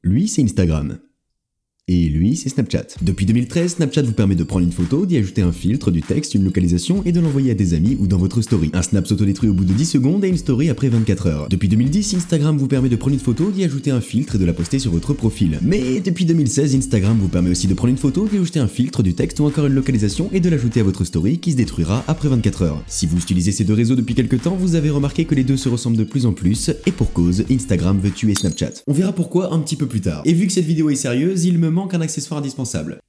Lui, c'est Instagram. Et lui, c'est Snapchat. Depuis 2013, Snapchat vous permet de prendre une photo, d'y ajouter un filtre, du texte, une localisation et de l'envoyer à des amis ou dans votre story. Un snap s'autodétruit au bout de 10 secondes et une story après 24 heures. Depuis 2010, Instagram vous permet de prendre une photo, d'y ajouter un filtre et de la poster sur votre profil. Mais depuis 2016, Instagram vous permet aussi de prendre une photo, d'y ajouter un filtre, du texte ou encore une localisation et de l'ajouter à votre story qui se détruira après 24 heures. Si vous utilisez ces deux réseaux depuis quelques temps, vous avez remarqué que les deux se ressemblent de plus en plus et pour cause, Instagram veut tuer Snapchat. On verra pourquoi un petit peu plus tard. Et vu que cette vidéo est sérieuse, il me manque un accessoire indispensable.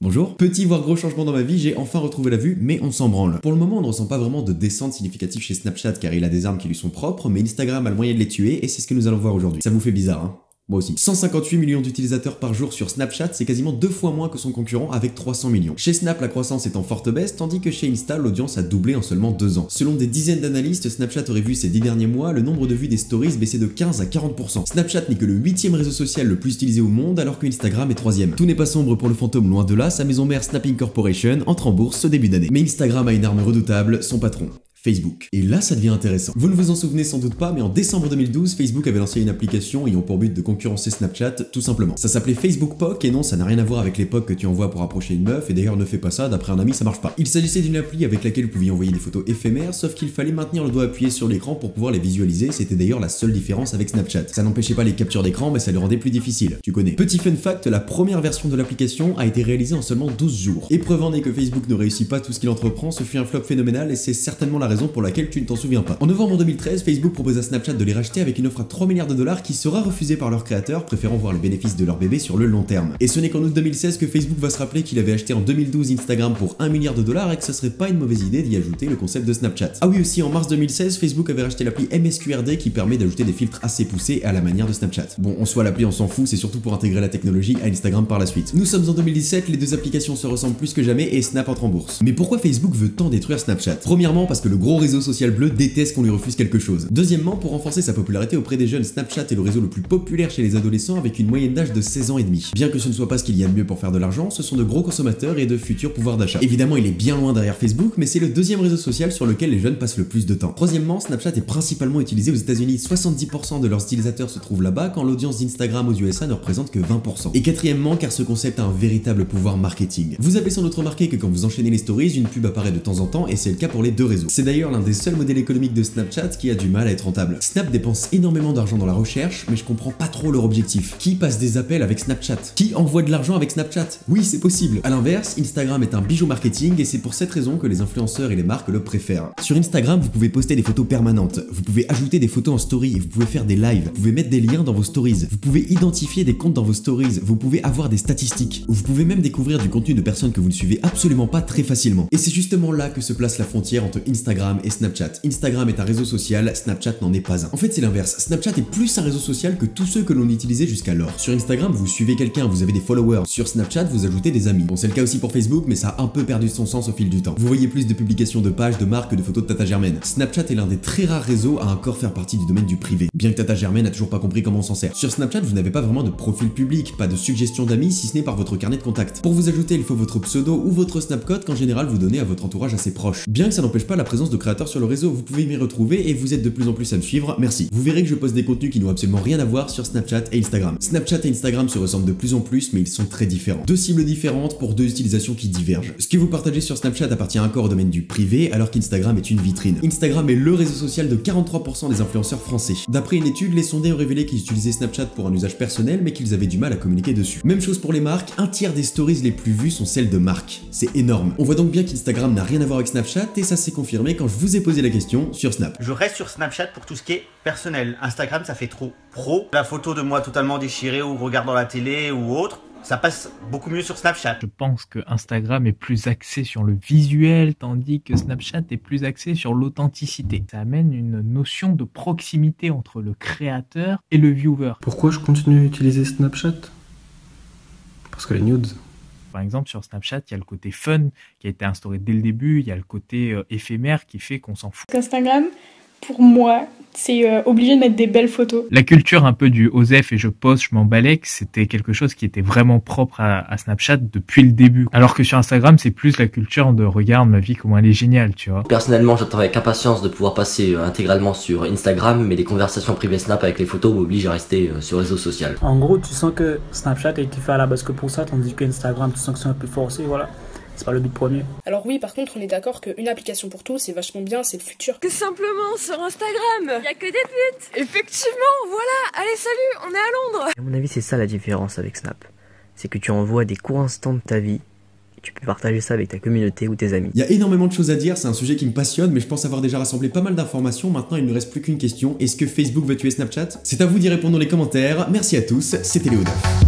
Bonjour. Petit voire gros changement dans ma vie, j'ai enfin retrouvé la vue, mais on s'en branle. Pour le moment, on ne ressent pas vraiment de descente significative chez Snapchat car il a des armes qui lui sont propres, mais Instagram a le moyen de les tuer et c'est ce que nous allons voir aujourd'hui. Ça vous fait bizarre, hein? Moi aussi. 158 millions d'utilisateurs par jour sur Snapchat, c'est quasiment 2 fois moins que son concurrent avec 300 millions. Chez Snap, la croissance est en forte baisse, tandis que chez Insta, l'audience a doublé en seulement 2 ans. Selon des dizaines d'analystes, Snapchat aurait vu ces 10 derniers mois le nombre de vues des stories baisser de 15 à 40%. Snapchat n'est que le 8e réseau social le plus utilisé au monde, alors que Instagram est 3e. Tout n'est pas sombre pour le fantôme, loin de là, sa maison mère Snapping Corporation entre en bourse ce début d'année. Mais Instagram a une arme redoutable, son patron. Facebook. Et là, ça devient intéressant. Vous ne vous en souvenez sans doute pas, mais en décembre 2012, Facebook avait lancé une application ayant pour but de concurrencer Snapchat, tout simplement. Ça s'appelait Facebook POC, et non, ça n'a rien à voir avec l'époque que tu envoies pour approcher une meuf, et d'ailleurs ne fais pas ça, d'après un ami, ça marche pas. Il s'agissait d'une appli avec laquelle vous pouviez envoyer des photos éphémères, sauf qu'il fallait maintenir le doigt appuyé sur l'écran pour pouvoir les visualiser, c'était d'ailleurs la seule différence avec Snapchat. Ça n'empêchait pas les captures d'écran, mais ça le rendait plus difficile. Tu connais. Petit fun fact, la première version de l'application a été réalisée en seulement 12 jours. Et preuve en est que Facebook ne réussit pas tout ce qu'il entreprend, ce fut un flop phénoménal, et c'est certainement la raison pour laquelle tu ne t'en souviens pas. En novembre 2013, Facebook propose à Snapchat de les racheter avec une offre à 3 milliards de dollars qui sera refusée par leurs créateurs, préférant voir les bénéfices de leur bébé sur le long terme. Et ce n'est qu'en août 2016 que Facebook va se rappeler qu'il avait acheté en 2012 Instagram pour 1 milliard de dollars et que ce serait pas une mauvaise idée d'y ajouter le concept de Snapchat. Ah oui aussi, en mars 2016, Facebook avait racheté l'appli MSQRD qui permet d'ajouter des filtres assez poussés à la manière de Snapchat. Bon, en soi l'appli on s'en fout, c'est surtout pour intégrer la technologie à Instagram par la suite. Nous sommes en 2017, les deux applications se ressemblent plus que jamais et Snap entre en bourse. Mais pourquoi Facebook veut tant détruire Snapchat? Premièrement parce que le gros réseau social bleu déteste qu'on lui refuse quelque chose. Deuxièmement, pour renforcer sa popularité auprès des jeunes, Snapchat est le réseau le plus populaire chez les adolescents avec une moyenne d'âge de 16 ans et demi. Bien que ce ne soit pas ce qu'il y a de mieux pour faire de l'argent, ce sont de gros consommateurs et de futurs pouvoirs d'achat. Évidemment, il est bien loin derrière Facebook, mais c'est le deuxième réseau social sur lequel les jeunes passent le plus de temps. Troisièmement, Snapchat est principalement utilisé aux États-Unis. 70% de leurs utilisateurs se trouvent là-bas, quand l'audience d'Instagram aux USA ne représente que 20%. Et quatrièmement, car ce concept a un véritable pouvoir marketing. Vous avez sans doute remarqué que quand vous enchaînez les stories, une pub apparaît de temps en temps et c'est le cas pour les deux réseaux. C'est d'ailleurs l'un des seuls modèles économiques de Snapchat qui a du mal à être rentable. Snap dépense énormément d'argent dans la recherche, mais je comprends pas trop leur objectif. Qui passe des appels avec Snapchat? Qui envoie de l'argent avec Snapchat? Oui, c'est possible. À l'inverse, Instagram est un bijou marketing et c'est pour cette raison que les influenceurs et les marques le préfèrent. Sur Instagram, vous pouvez poster des photos permanentes, vous pouvez ajouter des photos en story, vous pouvez faire des lives, vous pouvez mettre des liens dans vos stories, vous pouvez identifier des comptes dans vos stories, vous pouvez avoir des statistiques, ou vous pouvez même découvrir du contenu de personnes que vous ne suivez absolument pas très facilement. Et c'est justement là que se place la frontière entre Instagram et Snapchat. Instagram est un réseau social, Snapchat n'en est pas un. En fait, c'est l'inverse. Snapchat est plus un réseau social que tous ceux que l'on utilisait jusqu'alors. Sur Instagram, vous suivez quelqu'un, vous avez des followers. Sur Snapchat, vous ajoutez des amis. Bon, c'est le cas aussi pour Facebook, mais ça a un peu perdu son sens au fil du temps. Vous voyez plus de publications de pages, de marques que de photos de Tata Germaine. Snapchat est l'un des très rares réseaux à encore faire partie du domaine du privé. Bien que Tata Germaine n'a toujours pas compris comment on s'en sert. Sur Snapchat, vous n'avez pas vraiment de profil public, pas de suggestions d'amis, si ce n'est par votre carnet de contacts. Pour vous ajouter, il faut votre pseudo ou votre snapcode qu'en général vous donnez à votre entourage assez proche. Bien que ça n'empêche pas la présence de créateurs sur le réseau, vous pouvez m'y retrouver et vous êtes de plus en plus à me suivre, merci. Vous verrez que je poste des contenus qui n'ont absolument rien à voir sur Snapchat et Instagram. Snapchat et Instagram se ressemblent de plus en plus, mais ils sont très différents. Deux cibles différentes pour deux utilisations qui divergent. Ce que vous partagez sur Snapchat appartient encore au domaine du privé, alors qu'Instagram est une vitrine. Instagram est le réseau social de 43% des influenceurs français. D'après une étude, les sondés ont révélé qu'ils utilisaient Snapchat pour un usage personnel, mais qu'ils avaient du mal à communiquer dessus. Même chose pour les marques, un tiers des stories les plus vues sont celles de marques. C'est énorme. On voit donc bien qu'Instagram n'a rien à voir avec Snapchat, et ça s'est confirmé quand je vous ai posé la question sur Snap. Je reste sur Snapchat pour tout ce qui est personnel. Instagram, ça fait trop pro. La photo de moi totalement déchirée ou regardant la télé ou autre, ça passe beaucoup mieux sur Snapchat. Je pense que Instagram est plus axé sur le visuel, tandis que Snapchat est plus axé sur l'authenticité. Ça amène une notion de proximité entre le créateur et le viewer. Pourquoi je continue à utiliser Snapchat? Parce que les nudes. Par exemple, sur Snapchat, il y a le côté fun qui a été instauré dès le début, il y a le côté éphémère qui fait qu'on s'en fout. Instagram, pour moi, c'est obligé de mettre des belles photos. La culture un peu du osef et je poste, je m'emballais, c'était quelque chose qui était vraiment propre à Snapchat depuis le début. Alors que sur Instagram, c'est plus la culture de regarde ma vie comment elle est géniale, tu vois. Personnellement, j'attends avec impatience de pouvoir passer intégralement sur Instagram, mais les conversations privées Snap avec les photos m'obligent à rester sur réseau social. En gros, tu sens que Snapchat a été fait à la base que pour ça, tandis que Instagram, tu sens que c'est un peu forcé, voilà. C'est pas le but premier. Alors oui, par contre, on est d'accord qu'une application pour tout, c'est vachement bien, c'est le futur. Que simplement, sur Instagram, y a que des putes. Effectivement, voilà, allez salut, on est à Londres. À mon avis, c'est ça la différence avec Snap. C'est que tu envoies des courts instants de ta vie, et tu peux partager ça avec ta communauté ou tes amis. Il y a énormément de choses à dire, c'est un sujet qui me passionne, mais je pense avoir déjà rassemblé pas mal d'informations. Maintenant, il ne reste plus qu'une question. Est-ce que Facebook veut tuer Snapchat? C'est à vous d'y répondre dans les commentaires. Merci à tous, c'était Léo Duff.